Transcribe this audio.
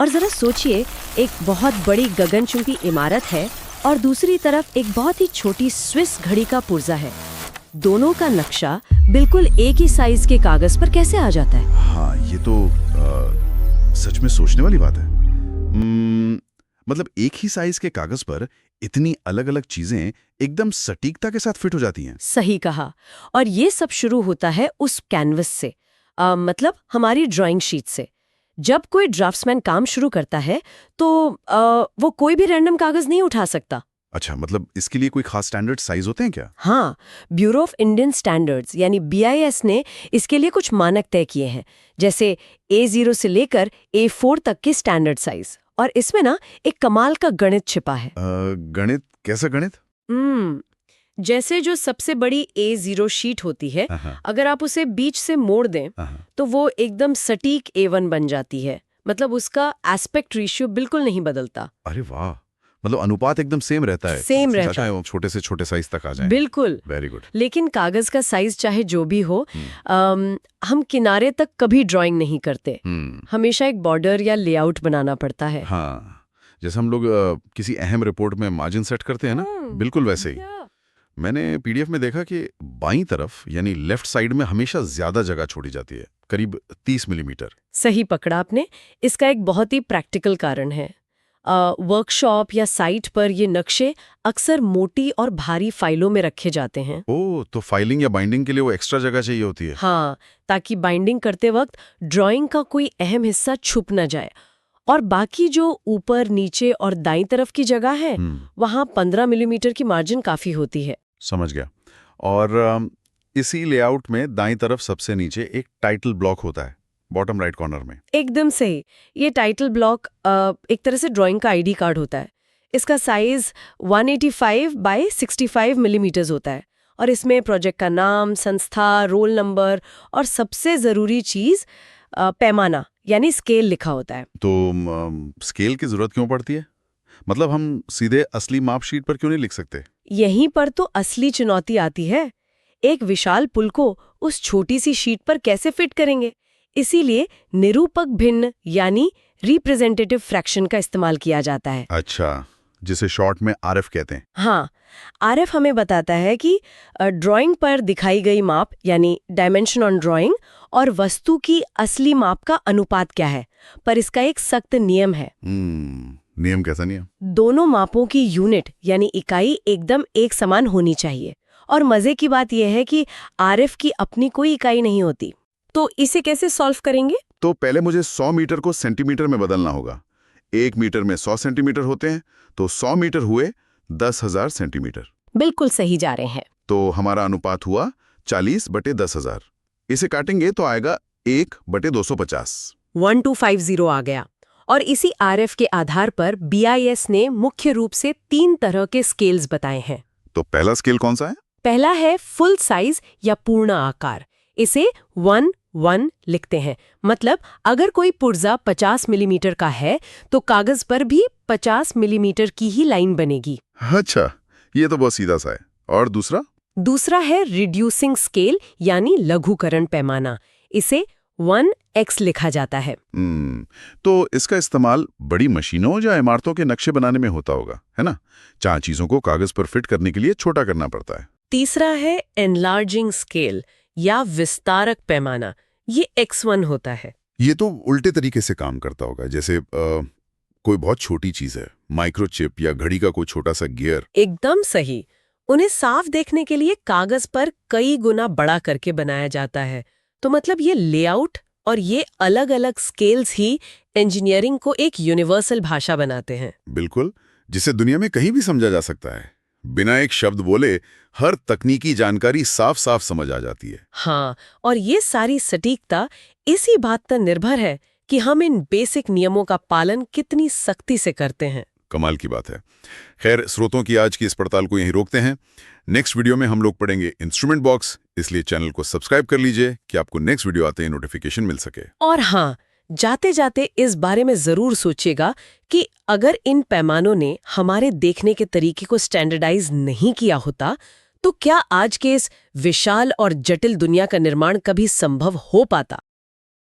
और जरा सोचिए, एक बहुत बड़ी गगनचुंबी इमारत है और दूसरी तरफ एक बहुत ही छोटी स्विस घड़ी का पुर्जा है। दोनों का नक्शा बिल्कुल एक ही साइज के कागज पर कैसे आ जाता है? हाँ, ये तो सच में सोचने वाली बात है। मतलब एक ही साइज के कागज पर इतनी अलग अलग चीजें एकदम सटीकता के साथ फिट हो जाती हैं। सही कहा। और ये सब शुरू होता है उस कैनवस से, मतलब हमारी ड्राइंग शीट से। जब कोई ड्राफ्ट्समैन काम शुरू करता है तो वो कोई भी रैंडम कागज नहीं उठा सकता। अच्छा, मतलब इसके लिए कोई खास स्टैंडर्ड साइज होते हैं क्या? हाँ, ब्यूरो ऑफ इंडियन स्टैंडर्ड्स यानी BIS ने इसके लिए कुछ मानक तय किए हैं, जैसे A0 से लेकर A4 तक के स्टैंडर्ड साइज। और इसमें ना एक कमाल का गणित छिपा है। गणित? कैसा गणित? जैसे जो सबसे बड़ी A0 शीट होती है, अगर आप उसे बीच से मोड़ दें तो वो एकदम सटीक A1 बन जाती है। मतलब उसका एस्पेक्ट रेशियो बिल्कुल नहीं बदलता। अरे वाह, मतलब अनुपात एकदम सेम रहता है। सेम रहता है, चाहे वो छोटे से छोटे साइज तक आ जाए। बिल्कुल। Very good. लेकिन कागज का साइज चाहे जो भी हो, हम किनारे तक कभी ड्राइंग नहीं करते। हमेशा एक बॉर्डर या लेआउट बनाना पड़ता है। हाँ, जैसे हम लोग किसी अहम रिपोर्ट में मार्जिन सेट करते हैं ना, बिल्कुल वैसे ही। मैंने PDF में देखा कि बाईं तरफ यानी लेफ्ट साइड में हमेशा ज्यादा जगह छोड़ी जाती है, करीब 30 मिलीमीटर। सही पकड़ा आपने। इसका एक बहुत ही प्रैक्टिकल कारण है। वर्कशॉप या साइट पर ये नक्शे अक्सर मोटी और भारी फाइलों में रखे जाते हैं। ओह, तो फाइलिंग या बाइंडिंग के लिए वो एक्स्ट्रा जगह चाहिए होती है। हाँ, ताकि बाइंडिंग करते वक्त ड्राइंग का कोई अहम हिस्सा छुप न जाए। और बाकी जो ऊपर, नीचे और दाईं तरफ की जगह है, वहाँ 15 मिलीमीटर की मार्जिन काफी होती है। समझ गया। और इसी लेआउट में दाईं तरफ सबसे नीचे एक टाइटल ब्लॉक होता है, बॉटम राइट कॉर्नर में। एकदम सही। ये टाइटल ब्लॉक एक तरह से ड्राइंग का ID कार्ड होता है। इसका साइज 185 बाय 65 मिलीमीटर होता है और इसमें प्रोजेक्ट का नाम, संस्था, रोल नंबर और सबसे जरूरी चीज पैमाना यानी स्केल लिखा होता है। तो स्केल की जरूरत क्यों पड़ती है? मतलब हम सीधे असली माप शीट पर क्यों नहीं लिख सकते? यहीं पर तो असली चुनौती आती है। एक विशाल पुल को उस छोटी सी शीट पर कैसे फिट करेंगे? इसीलिए निरूपक भिन्न यानी रिप्रेजेंटेटिव फ्रैक्शन का इस्तेमाल किया जाता है। अच्छा, जिसे शॉर्ट में RF कहते हैं। हाँ, RF हमें बताता है कि ड्राइंग पर दिखाई गई माप यानी डायमेंशन ऑन ड्राइंग और वस्तु की असली माप का अनुपात क्या है। पर इसका एक सख्त नियम है। नियम? कैसा नियम? दोनों मापों की यूनिट यानी इकाई एकदम एक समान होनी चाहिए। और मजे की बात यह है कि RF की अपनी कोई इकाई नहीं होती। तो इसे कैसे सॉल्व करेंगे? तो पहले मुझे 100 मीटर को सेंटीमीटर में बदलना होगा। 1 मीटर में 100 सेंटीमीटर होते हैं, तो 100 मीटर हुए 10,000 सेंटीमीटर। बिल्कुल सही जा रहे हैं। तो हमारा अनुपात हुआ 40/10,000। इसे काटेंगे तो आएगा 1/250। 1250 आ गया। और इसी RF के आधार पर BIS ने मुख्य रूप से 3 तरह के स्केल्स बताए हैं। तो पहला स्केल कौन सा है? पहला है फुल साइज या पूर्ण आकार। इसे 1:1 लिखते हैं। मतलब अगर कोई पुर्जा 50 मिलीमीटर का है तो कागज पर भी 50 मिलीमीटर की ही लाइन बनेगी। अच्छा, ये तो बहुत सीधा सा है। और दूसरा? दूसरा है रिड्यूसिंग स्केल यानी लघुकरण पैमाना। इसे 1x लिखा जाता है। तो इसका इस्तेमाल बड़ी मशीनों या इमारतों के नक्शे बनाने में होता होगा, है ना? जहाँ चीजों को कागज पर फिट करने के लिए छोटा करना पड़ता है। तीसरा है एनलार्जिंग स्केल या विस्तारक पैमाना। ये x1 होता है। ये तो उल्टे तरीके से काम करता होगा। जैसे कोई बहुत छोटी चीज है, माइक्रोचिप या घड़ी का कोई छोटा सा गियर। एकदम सही। उन्हें साफ देखने के लिए कागज पर कई गुना बड़ा करके बनाया जाता है। तो मतलब ये लेआउट और ये अलग-अलग स्केल्स ही इंजीनियरिंग को एक यूनिवर्सल भाषा बनाते हैं। बिल्कुल, जिसे दुनिया में कहीं भी समझा जा सकता है। बिना एक शब्द बोले हर तकनीकी जानकारी साफ साफ समझ आ जाती है। हाँ, और ये सारी सटीकता इसी बात पर निर्भर है कि हम इन बेसिक नियमों का पालन कितनी सख्ती से करते हैं। कमाल की बात है। खैर, स्रोतों की आज की इस पड़ताल को यहीं रोकते हैं। नेक्स्ट वीडियो में हम लोग पढ़ेंगे इंस्ट्रूमेंट बॉक्स, इसलिए चैनल को सब्सक्राइब कर लीजिए कि आपको नेक्स्ट वीडियो आते ही नोटिफिकेशन मिल सके। और हाँ, जाते जाते इस बारे में जरूर सोचिएगा कि अगर इन पैमानों ने हमारे देखने के तरीके को स्टैंडर्डाइज नहीं किया होता तो क्या आज के इस विशाल और जटिल दुनिया का निर्माण कभी संभव हो पाता।